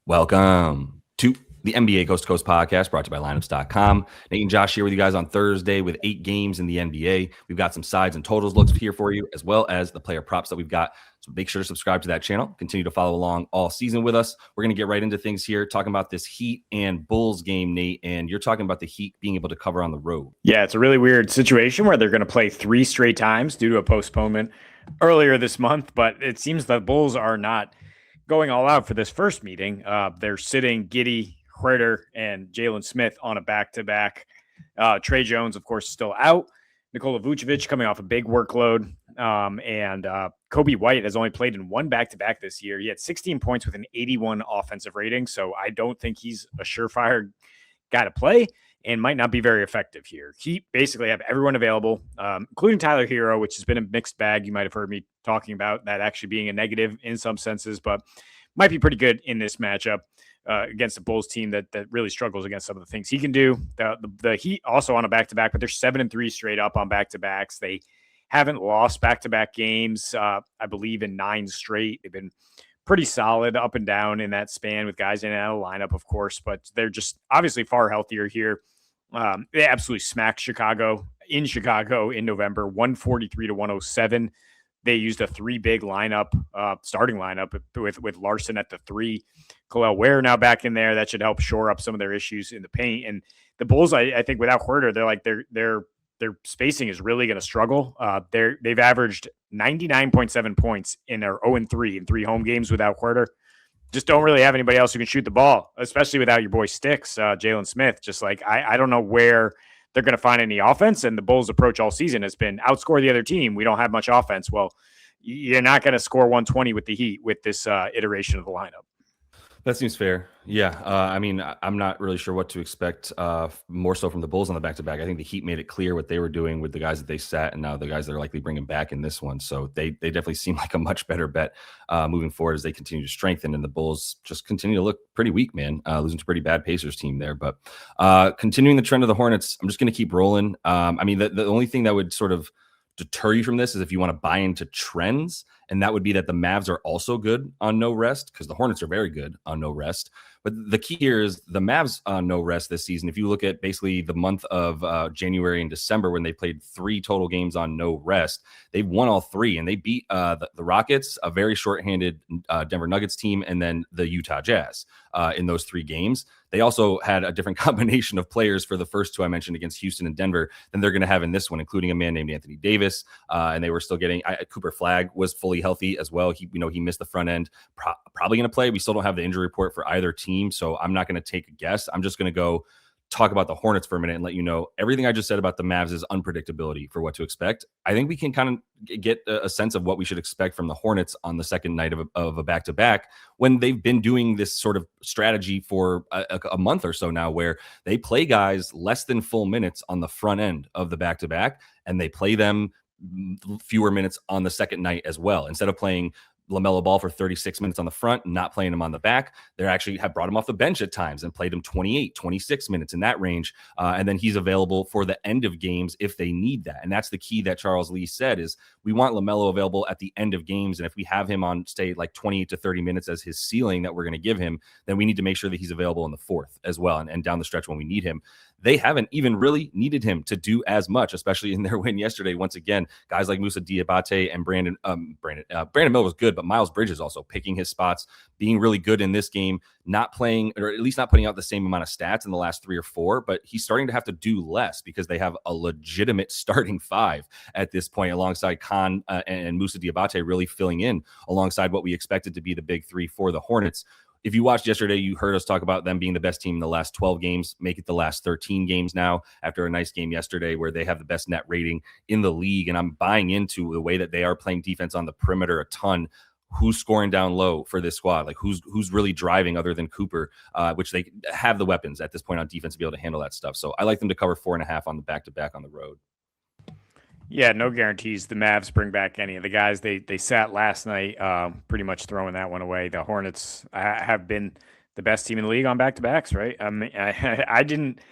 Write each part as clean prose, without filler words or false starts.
Welcome to the NBA Coast to Coast podcast brought to you by lineups.com. Nate and Josh here with you guys on Thursday with 8 games in the NBA. We've got some sides and totals looks here for you, as well as the player props that we've got. So make sure to subscribe to that channel. Continue to follow along all season with us. We're going to get right into things here, talking about this Heat and Bulls game, Nate. And you're talking about the Heat being able to cover on the road. Yeah, it's a really weird situation where they're going to play 3 straight times due to a postponement earlier this month. But it seems the Bulls are not going all out for this first meeting. They're sitting Giddey, Huerter, and Jalen Smith on a back-to-back. Trey Jones, of course, still out. Nikola Vucevic coming off a big workload. And Kobe White has only played in 1 back-to-back this year. He had 16 points with an 81 offensive rating, so I don't think he's a surefire guy to play and might not be very effective here. He basically have everyone available, including Tyler Hero, which has been a mixed bag. You might have heard me talking about that actually being a negative in some senses, but might be pretty good in this matchup against the Bulls team that really struggles against some of the things he can do. The Heat also on a back-to-back, but they're 7-3 straight up on back-to-backs. They haven't lost back-to-back games, I believe, in 9 straight. They've been pretty solid up and down in that span with guys in and out of the lineup, of course, but they're just obviously far healthier here. They absolutely smacked Chicago in November, 143-107. They used a 3-big lineup, starting lineup with Larson at the 3. Khalil Ware now back in there. That should help shore up some of their issues in the paint. And the Bulls, I think, without Huerter, their spacing is really going to struggle. They've averaged 99.7 points in their 0-3 in 3 home games without Huerter. Just don't really have anybody else who can shoot the ball, especially without your boy Sticks, Jalen Smith. Just like I don't know where they're going to find any offense. And the Bulls' approach all season has been outscore the other team. We don't have much offense. Well, you're not going to score 120 with the Heat with this iteration of the lineup. That seems fair. Yeah. I mean, I'm not really sure what to expect more so from the Bulls on the back-to-back. I think the Heat made it clear what they were doing with the guys that they sat and now the guys that are likely bringing back in this one. So they definitely seem like a much better bet moving forward as they continue to strengthen, and the Bulls just continue to look pretty weak, man, losing to a pretty bad Pacers team there. But continuing the trend of the Hornets, I'm just going to keep rolling. I mean, the only thing that would sort of deter you from this is if you want to buy into trends, and that would be that the Mavs are also good on no rest, because the Hornets are very good on no rest. But the key here is the Mavs on no rest this season. If you look at basically the month of January and December, when they played 3 total games on no rest, they've won all 3, and they beat the Rockets, a very shorthanded Denver Nuggets team, and then the Utah Jazz in those 3 games. They also had a different combination of players for the first 2 I mentioned against Houston and Denver than they're going to have in this one, including a man named Anthony Davis. And they were still getting Cooper Flagg was fully healthy as well. He missed the front end, probably going to play. We still don't have the injury report for either team, so I'm not going to take a guess. I'm just going to go talk about the Hornets for a minute and let you know everything I just said about the Mavs is unpredictability for what to expect. I think we can kind of get a sense of what we should expect from the Hornets on the second night of a back-to-back, when they've been doing this sort of strategy for a month or so now, where they play guys less than full minutes on the front end of the back-to-back, and they play them fewer minutes on the second night as well. Instead of playing LaMelo Ball for 36 minutes on the front, not playing him on the back, they actually have brought him off the bench at times and played him 28, 26 minutes in that range. And then he's available for the end of games if they need that. And that's the key that Charles Lee said, is we want LaMelo available at the end of games. And if we have him on, say, like 28 to 30 minutes as his ceiling that we're going to give him, then we need to make sure that he's available in the fourth as well, and down the stretch when we need him. They haven't even really needed him to do as much, especially in their win yesterday. Once again, guys like Moussa Diabate and Brandon Miller was good, but Miles Bridges also picking his spots, being really good in this game, not playing, or at least not putting out the same amount of stats in the last 3 or 4, but he's starting to have to do less because they have a legitimate starting 5 at this point, alongside Khan and Moussa Diabate really filling in alongside what we expected to be the big 3 for the Hornets. If you watched yesterday, you heard us talk about them being the best team in the last 12 games, make it the last 13 games now after a nice game yesterday where they have the best net rating in the league. And I'm buying into the way that they are playing defense on the perimeter a ton. Who's scoring down low for this squad? Like who's really driving other than Cooper, which they have the weapons at this point on defense to be able to handle that stuff. So I like them to cover 4.5 on the back-to-back on the road. Yeah, no guarantees the Mavs bring back any of the guys they sat last night, pretty much throwing that one away. The Hornets have been the best team in the league on back-to-backs, right? I mean, I didn't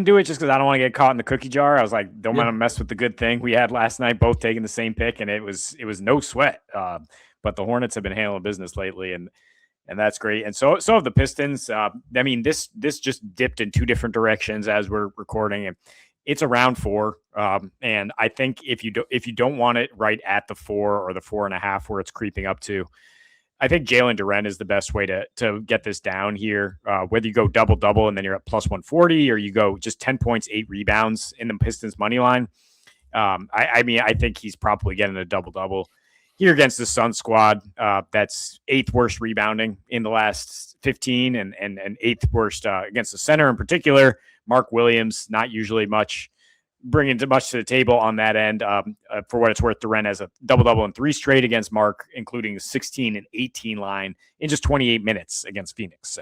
do it just because I don't want to get caught in the cookie jar. I was like, don't want to mess with the good thing we had last night, both taking the same pick, and it was no sweat. But the Hornets have been handling business lately, and And that's great. And so have the Pistons. I mean, this just dipped in two different directions as we're recording, and it's around 4. And I think if you don't want it right at the 4 or the 4.5 where it's creeping up to, I think Jalen Duren is the best way to get this down here. Whether you go double and then you're at plus 140, or you go just 10 points, 8 rebounds in the Pistons money line. I mean, I think he's probably getting a double here against the Sun squad. That's 8th worst rebounding in the last 15 and 8th worst against the center in particular. Mark Williams, not usually bringing much to the table on that end. For what it's worth, Duren has a double in 3 straight against Mark, including a 16 and 18 line in just 28 minutes against Phoenix.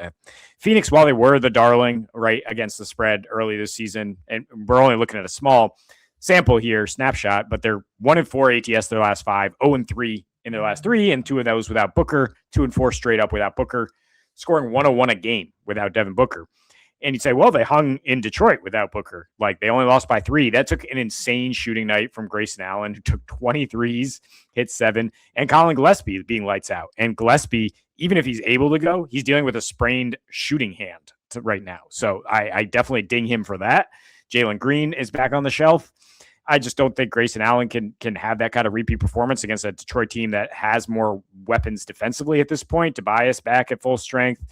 Phoenix, while they were the darling right against the spread early this season, and we're only looking at a small sample here, snapshot, but they're 1-4 ATS their last 5, 0-3 in their last 3, and 2 of those without Booker, 2-4 straight up without Booker, scoring 101 a game without Devin Booker. And you'd say, well, they hung in Detroit without Booker. Like, they only lost by 3. That took an insane shooting night from Grayson Allen, who took 23s, hit 7, and Colin Gillespie being lights out. And Gillespie, even if he's able to go, he's dealing with a sprained shooting hand right now. So I definitely ding him for that. Jalen Green is back on the shelf. I just don't think Grayson Allen can have that kind of repeat performance against a Detroit team that has more weapons defensively at this point. Tobias back at full strength,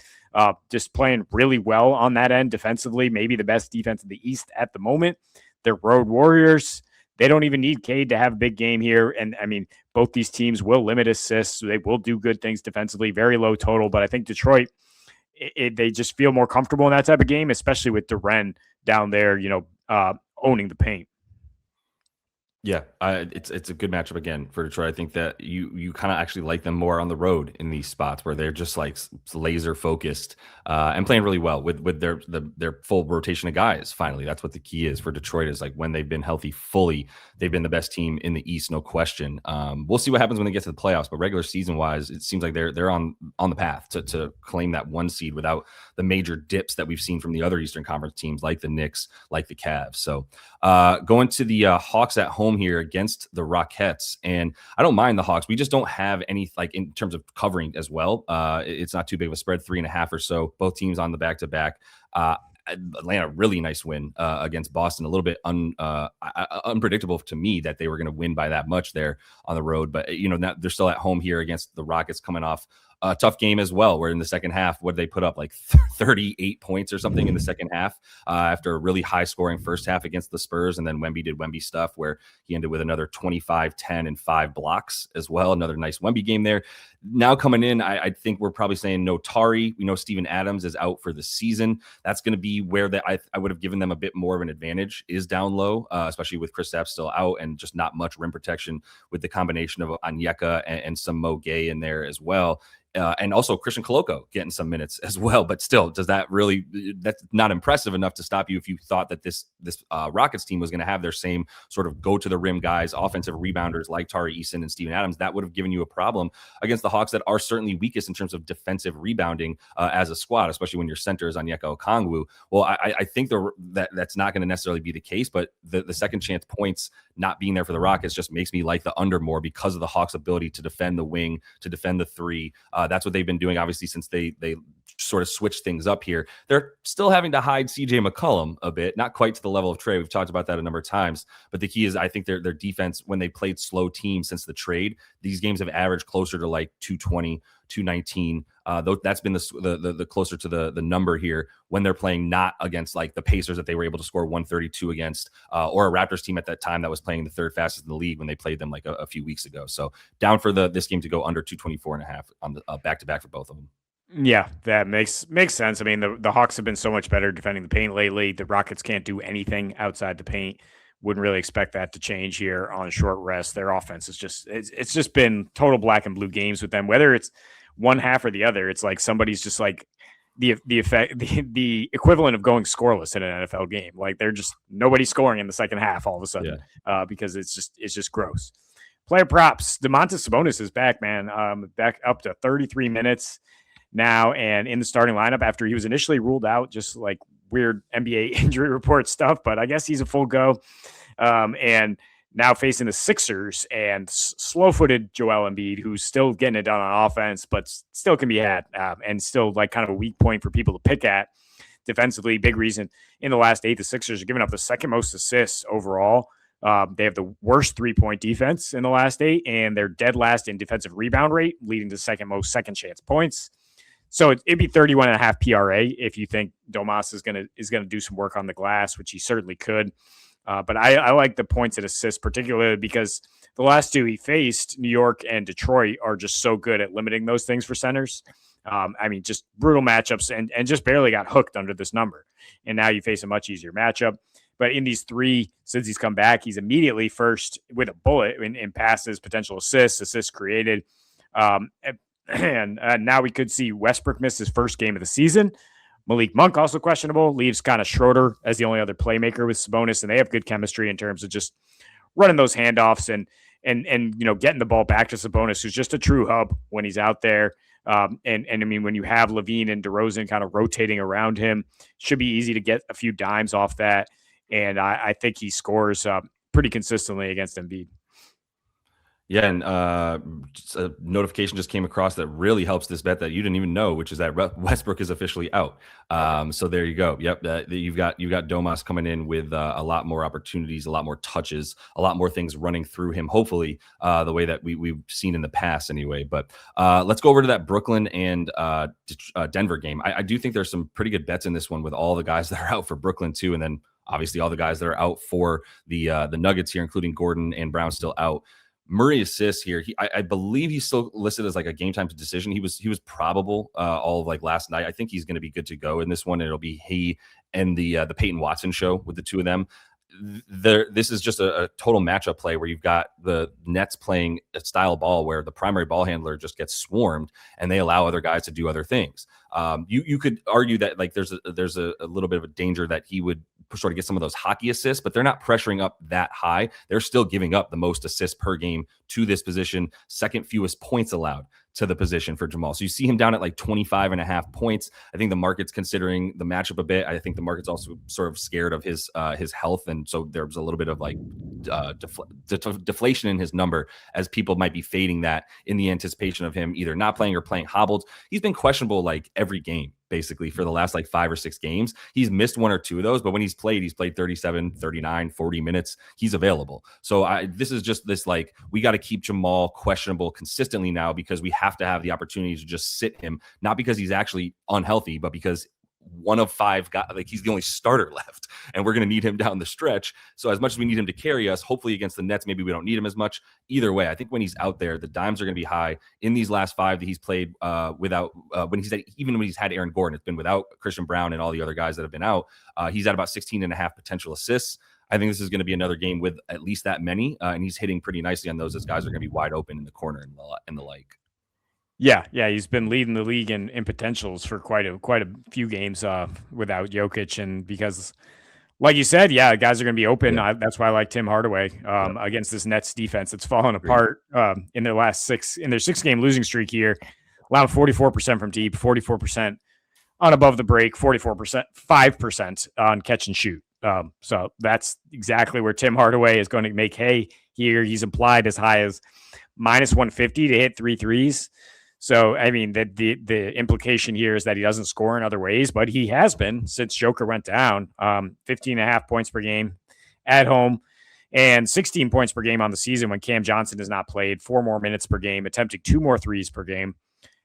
just playing really well on that end defensively, maybe the best defense in the East at the moment. They're road warriors. They don't even need Cade to have a big game here. And I mean, both these teams will limit assists. So they will do good things defensively, very low total. But I think Detroit, they just feel more comfortable in that type of game, especially with Duren down there, owning the paint. Yeah, it's a good matchup again for Detroit. I think that you kind of actually like them more on the road in these spots where they're just like laser focused and playing really well with their full rotation of guys. Finally, that's what the key is for Detroit, is like when they've been healthy fully, they've been the best team in the East, no question. We'll see what happens when they get to the playoffs, but regular season wise, it seems like they're on the path to claim that 1 seed without the major dips that we've seen from the other Eastern Conference teams like the Knicks, like the Cavs. So going to the Hawks at home here against the Rockets, and I don't mind the Hawks. We just don't have any, like, in terms of covering as well. It's not too big of a spread, 3.5 or so. Both teams on the back-to-back. Atlanta, really nice win against Boston. A little bit unpredictable to me that they were going to win by that much there on the road, but now they're still at home here against the Rockets, coming off a tough game as well, where in the second half, what did they put up, like 38 points or something in the second half after a really high scoring first half against the Spurs. And then Wemby did Wemby stuff where he ended with another 25, 10, and 5 blocks as well. Another nice Wemby game there. Now coming in, I think we're probably saying no Tari. We know Steven Adams is out for the season. That's going to be where I would have given them a bit more of an advantage, is down low, especially with Kristaps still out and just not much rim protection with the combination of Onyeka and some Mo Gay in there as well. And also Christian Koloko getting some minutes as well, but still, that's not impressive enough to stop you if you thought that this Rockets team was going to have their same sort of go to the rim guys, offensive rebounders like Tari Eason and Steven Adams. That would have given you a problem against the Hawks that are certainly weakest in terms of defensive rebounding as a squad, especially when your center is Onyeka Okongwu. Well, I think that's not going to necessarily be the case, but the second chance points not being there for the Rockets just makes me like the under more because of the Hawks' ability to defend the wing, to defend the three. That's what they've been doing, obviously, since they sort of switched things up here. They're still having to hide CJ McCollum a bit, not quite to the level of Trey. We've talked about that a number of times, but the key is I think their defense, when they played slow teams since the trade, these games have averaged closer to like 220, 219. That's been the closer to the number here when they're playing not against like the Pacers that they were able to score 132 against, or a Raptors team at that time that was playing the third fastest in the league when they played them like a few weeks ago. So down for this game to go under 224.5 on the back-to-back for both of them. Yeah, that makes sense. I mean, the Hawks have been so much better defending the paint lately. The Rockets can't do anything outside the paint. Wouldn't really expect that to change here on a short rest. Their offense is it's just been total black and blue games with them. Whether it's one half or the other, it's like somebody's just like the equivalent of going scoreless in an NFL game. Like they're just nobody's scoring in the second half all of a sudden because it's just gross. Player props. Domantas Sabonis is back, man. Back up to 33 minutes now and in the starting lineup after he was initially ruled out, just like weird NBA injury report stuff, but I guess he's a full go. And now facing the Sixers and slow-footed Joel Embiid, who's still getting it done on offense, but still can be had and still like kind of a weak point for people to pick at defensively. Big reason in the last 8, the Sixers are giving up the second most assists overall. They have the worst 3-point defense in the last 8, and they're dead last in defensive rebound rate, leading to second most second chance points. So it'd be 31.5 PRA if you think Domas is gonna do some work on the glass, which he certainly could. But I like the points and assists, particularly because the last 2 he faced, New York and Detroit, are just so good at limiting those things for centers. I mean, just brutal matchups and just barely got hooked under this number. And now you face a much easier matchup. But in these 3, since he's come back, he's immediately first with a bullet in passes, potential assists created. And now we could see Westbrook miss his first game of the season. Malik Monk also questionable, leaves kind of Schroeder as the only other playmaker with Sabonis, and they have good chemistry in terms of just running those handoffs and getting the ball back to Sabonis, who's just a true hub when he's out there. And I mean, when you have Levine and DeRozan kind of rotating around him, should be easy to get a few dimes off that. And I think he scores pretty consistently against Embiid. Yeah, and a notification just came across that really helps this bet that you didn't even know, which is that Westbrook is officially out. So there you go. Yep, you've got Domas coming in with a lot more opportunities, a lot more touches, a lot more things running through him. Hopefully, the way that we've seen in the past, anyway. But let's go over to that Brooklyn and Denver game. I do think there's some pretty good bets in this one with all the guys that are out for Brooklyn too, and then obviously all the guys that are out for the Nuggets here, including Gordon and Brown still out. Murray assists here. I believe he's still listed as like a game time decision. He was probable all of like last night. I think he's going to be good to go in this one. It'll be he and the Peyton Watson show with the two of them. This is just a total matchup play where you've got the Nets playing a style ball where the primary ball handler just gets swarmed and they allow other guys to do other things. You could argue that like there's a little bit of a danger that he would sort of get some of those hockey assists, but they're not pressuring up that high. They're still giving up the most assists per game to this position, second fewest points allowed to the position for Jamal. So you see him down at like 25.5 points. I think the market's considering the matchup a bit. I think the market's also sort of scared of his health. And so there's a little bit of like deflation in his number as people might be fading that in the anticipation of him either not playing or playing hobbled. He's been questionable like every game, basically for the last like 5 or 6 games. He's missed 1 or 2 of those, but when he's played 37, 39, 40 minutes. He's available. So this is just this, like, we got to keep Jamal questionable consistently now because we have to have the opportunity to just sit him, not because he's actually unhealthy, but because 1 of 5 got, like, he's the only starter left and we're going to need him down the stretch. So as much as we need him to carry us, hopefully against the Nets, maybe we don't need him as much. Either way, I think when he's out there, the dimes are going to be high. In these last 5 that he's played without, even when he's had Aaron Gordon, it's been without Christian Brown and all the other guys that have been out. He's at about 16.5 potential assists. I think this is going to be another game with at least that many, and he's hitting pretty nicely on those as guys are going to be wide open in the corner and the like. Yeah, he's been leading the league in potentials for quite a few games without Jokic, and because, like you said, guys are going to be open. Yeah. That's why I like Tim Hardaway against this Nets defense that's fallen apart in their last 6-game losing streak here, allowing 44% from deep, 44% on above the break, 44%, 5% on catch and shoot. So that's exactly where Tim Hardaway is going to make hay here. He's implied as high as minus 150 to hit 3 threes. So, I mean, the implication here is that he doesn't score in other ways, but he has been since Joker went down. 15.5 points per game at home and 16 points per game on the season when Cam Johnson has not played, 4 more minutes per game, attempting 2 more threes per game.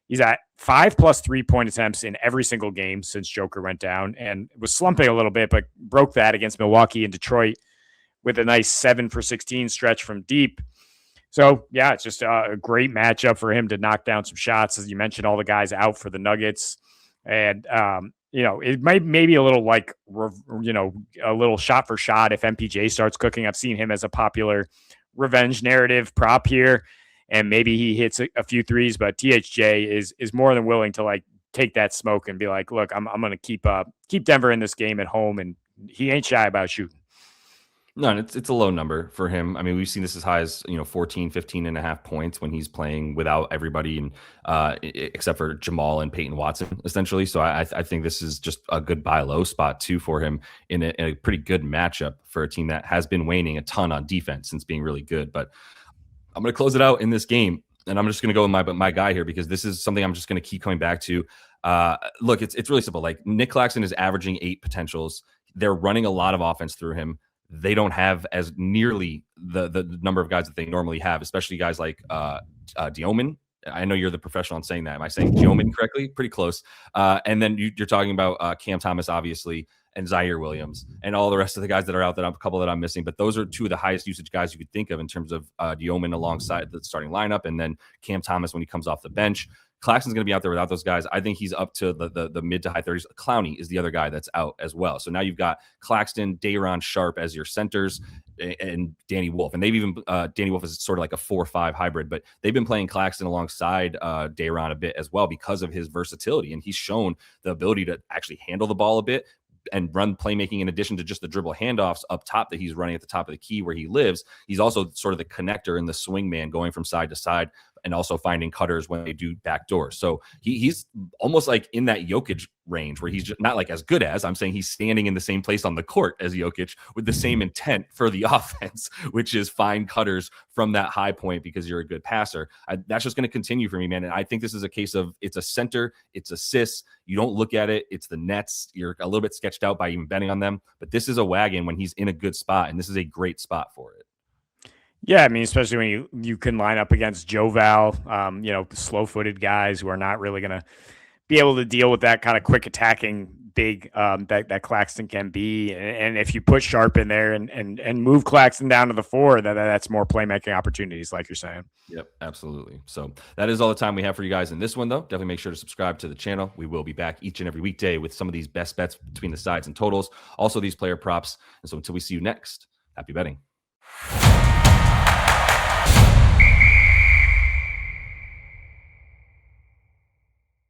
He's at 5+ 3-point attempts in every single game since Joker went down and was slumping a little bit, but broke that against Milwaukee and Detroit with a nice 7 for 16 stretch from deep. So, yeah, it's just a great matchup for him to knock down some shots. As you mentioned, all the guys out for the Nuggets. And, it might maybe a little like, a little shot for shot if MPJ starts cooking. I've seen him as a popular revenge narrative prop here. And maybe he hits a few threes, but THJ is more than willing to like take that smoke and be like, look, I'm going to keep Denver in this game at home. And he ain't shy about shooting. No, and it's a low number for him. I mean, we've seen this as high as, 14, 15 and a half points when he's playing without everybody and except for Jamal and Peyton Watson, essentially. So I think this is just a good buy low spot too for him in a pretty good matchup for a team that has been waning a ton on defense since being really good. But I'm going to close it out in this game, and I'm just going to go with my guy here because this is something I'm just going to keep coming back to. Look, it's really simple. Like Nic Claxton is averaging 8 potentials. They're running a lot of offense through him. They don't have as nearly the number of guys that they normally have, especially guys like Dioman. I know you're the professional on saying that. Am I saying Dioman correctly? Pretty close. And then you're talking about Cam Thomas, obviously, and Zaire Williams, and all the rest of the guys that are out there. A couple that I'm missing, but those are 2 of the highest usage guys you could think of in terms of Dioman alongside the starting lineup, and then Cam Thomas when he comes off the bench. Claxton's going to be out there without those guys. I think he's up to the mid to high 30s. Clowney is the other guy that's out as well. So now you've got Claxton, Day'Ron, Sharp as your centers, and Danny Wolf. And they've even Danny Wolf is sort of like a 4-5 hybrid, but they've been playing Claxton alongside Day'Ron a bit as well because of his versatility. And he's shown the ability to actually handle the ball a bit and run playmaking in addition to just the dribble handoffs up top that he's running at the top of the key where he lives. He's also sort of the connector and the swing man going from side to side and also finding cutters when they do backdoor. So he's almost like in that Jokic range where he's just not like as good as, I'm saying he's standing in the same place on the court as Jokic with the same intent for the offense, which is find cutters from that high point because you're a good passer. That's just going to continue for me, man. And I think this is a case of it's a center, it's assists. You don't look at it. It's the Nets. You're a little bit sketched out by even betting on them, but this is a wagon when he's in a good spot. And this is a great spot for it. Yeah, I mean, especially when you can line up against Joval, slow-footed guys who are not really going to be able to deal with that kind of quick attacking big that Claxton can be. And if you put Sharp in there and move Claxton down to the 4, that's more playmaking opportunities, like you're saying. Yep, absolutely. So that is all the time we have for you guys in this one, though. Definitely make sure to subscribe to the channel. We will be back each and every weekday with some of these best bets between the sides and totals, also these player props. And so until we see you next, happy betting.